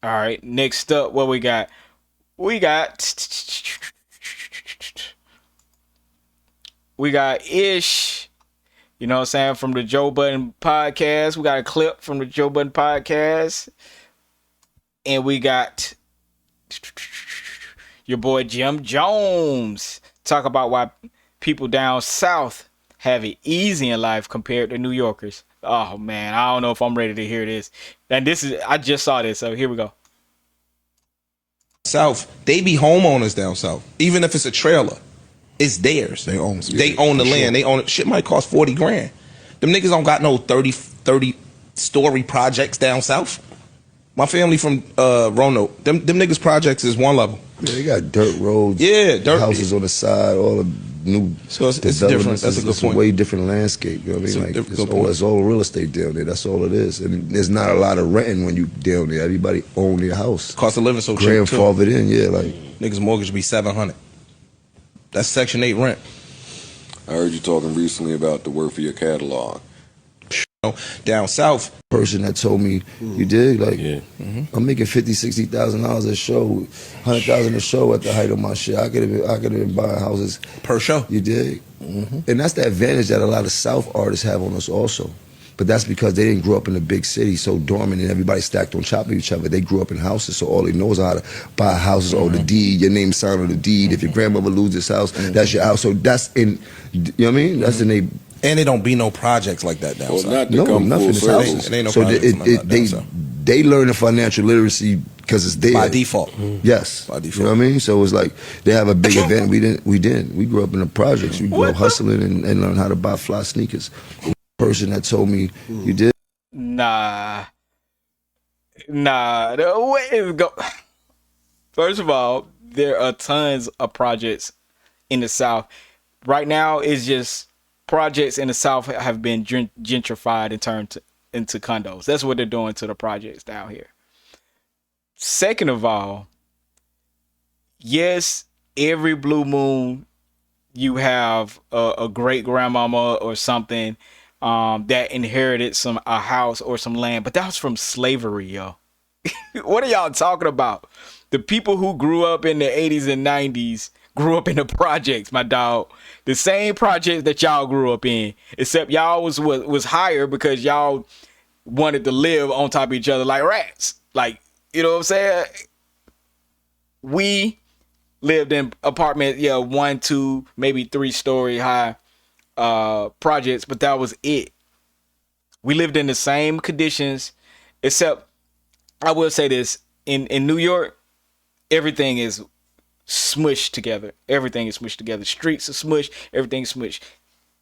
All right. Next up, what we got? We got we got Ish. You know what I'm saying? From the Joe Budden podcast. We got a clip from the Joe Budden podcast. And we got your boy Jim Jones. Talk about why people down south have it easy in life compared to New Yorkers. Oh man, I don't know if I'm ready to hear this. And I just saw this, so here we go. South, they be homeowners down south. Even if it's a trailer, it's theirs. They own the land. Sure. They own it. Shit might cost 40 grand. Them niggas don't got no 30 story projects down south. My family from Roanoke, them niggas projects is one level. Yeah, they got dirt roads. Yeah, dirt houses on the side, all the new so it's different. That's a good point. A way different landscape. You know what I mean? It's all real estate down there. That's all it is. And there's not a lot of renting when you down there. Everybody own their house. Cost of living so cheap. Grandfathered in, yeah. Like niggas mortgage be $700. That's Section 8 rent. I heard you talking recently about the worth of your catalog. Down south, person that told me, you dig, like, I'm making $50,000-$60,000 a show, $100,000 a show at the height of my shit. I could have been buying houses per show. You dig, and that's the advantage that a lot of South artists have on us also. But that's because they didn't grow up in a big city so dormant and everybody stacked on top of each other. They grew up in houses, so all they know is how to buy houses. Oh, the deed, your name signed on the deed. If your grandmother loses this house, that's your house. So that's in, you know what I mean? That's in a. And it don't be no projects like that down south. No, nothing is houses. It ain't no projects they learn the financial literacy because it's there by default. Yes, by default. You know what I mean? So it's like they have a big event. We didn't. We grew up in the projects. We grew up hustling and learned how to buy fly sneakers. Person that told me, you did. Nah. The way it go. First of all, there are tons of projects in the South. Right now, it's just projects in the South have been gentrified and turned into condos. That's what they're doing to the projects down here. Second of all, yes, every blue moon you have a great grandmama or something that inherited a house or some land, but that was from slavery, yo. What are y'all talking about? The people who grew up in the 80s and 90s grew up in the projects, my dog. The same projects that y'all grew up in, except y'all was higher because y'all wanted to live on top of each other like rats. Like, you know what I'm saying? We lived in apartments, 1, 2, maybe 3-story high projects, but that was it. We lived in the same conditions, except I will say this, in New York, everything is smushed together. Everything is smushed together. Streets are smushed. Everything's smushed.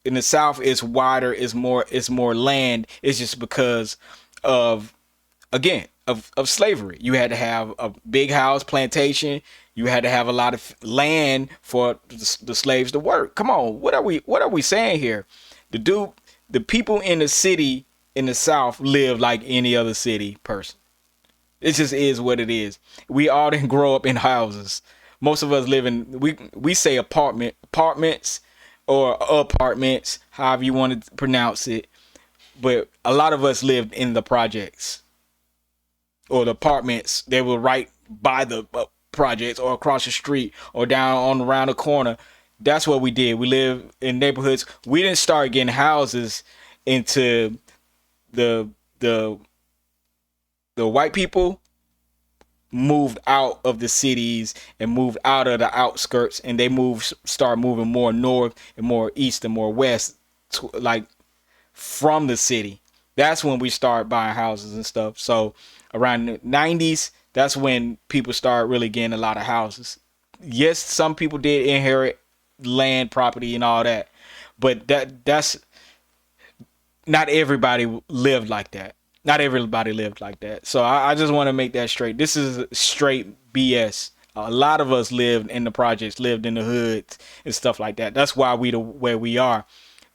In the South, it's wider. It's more land. It's just because of, again, of slavery. You had to have a big house, plantation. You had to have a lot of land for the slaves to work. Come on, what are we saying here? The people in the city in the South live like any other city person. It just is what it is. We all didn't grow up in houses. Most of us live in, we say apartments or apartments, however you want to pronounce it. But a lot of us lived in the projects or the apartments. They were right by the projects or across the street or down around the corner. That's what we did. We lived in neighborhoods. We didn't start getting houses into the white people moved out of the cities and moved out of the outskirts, and they start moving more north and more east and more west, like from the city. That's when we start buying houses and stuff. So around the 90s, that's when people start really getting a lot of houses. Yes, some people did inherit land, property, and all that, but that's not everybody lived like that. Not everybody lived like that. So I just want to make that straight. This is straight BS. A lot of us lived in the projects, lived in the hoods and stuff like that. That's why we the where we are.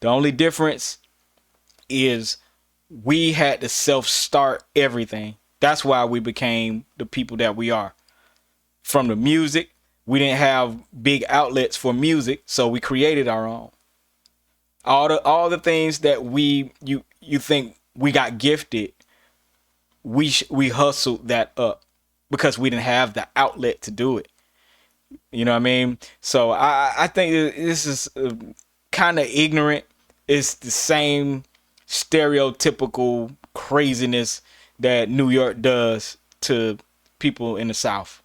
The only difference is we had to self-start everything. That's why we became the people that we are. From the music, we didn't have big outlets for music, so we created our own. All the things that you think we got gifted, we hustled that up. because we didn't have the outlet to do it. You know what I mean? So I think this is kind of ignorant. It's the same stereotypical craziness that New York does to people in the South.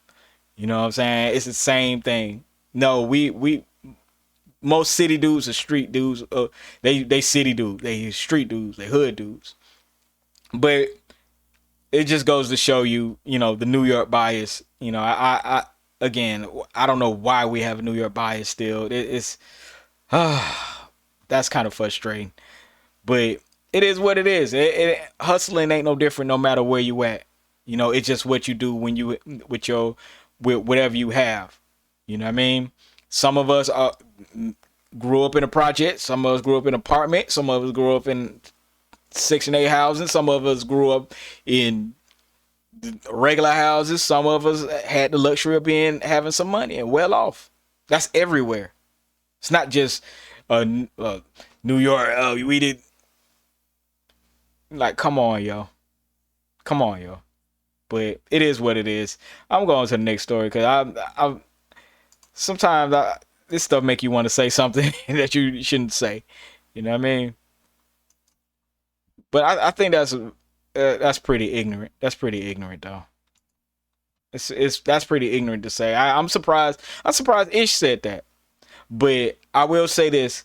You know what I'm saying? It's the same thing. No, we most city dudes are street dudes. They city dudes. They street dudes. They hood dudes. But it just goes to show you, the New York bias. I again, I don't know why we have a New York bias still. It's that's kind of frustrating. But it is what it is. Hustling ain't no different no matter where you at. It's just what you do when you with whatever you have. You know what I mean? Some of us grew up in a project. Some of us grew up in an apartment. Some of us grew up in Section 8 housing. Some of us grew up in regular houses. Some of us had the luxury of having some money and well off. That's everywhere. It's not just New York. We did. Like, come on, yo. But it is what it is. I'm going to the next story because I sometimes this stuff make you want to say something that you shouldn't say. You know what I mean? But I think that's pretty ignorant. That's pretty ignorant, though. That's pretty ignorant to say. I'm surprised. I'm surprised Ish said that. But I will say this: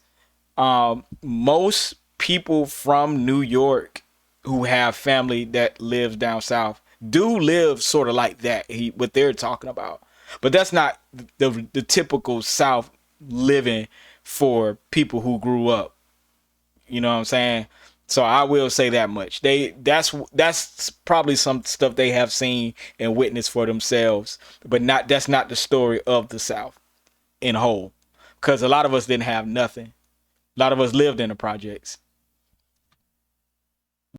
most people from New York who have family that lives down south do live sort of like that. What they're talking about, but that's not the typical South living for people who grew up. You know what I'm saying? So I will say that much. That's probably some stuff they have seen and witnessed for themselves, but that's not the story of the South in whole. Because a lot of us didn't have nothing. A lot of us lived in the projects.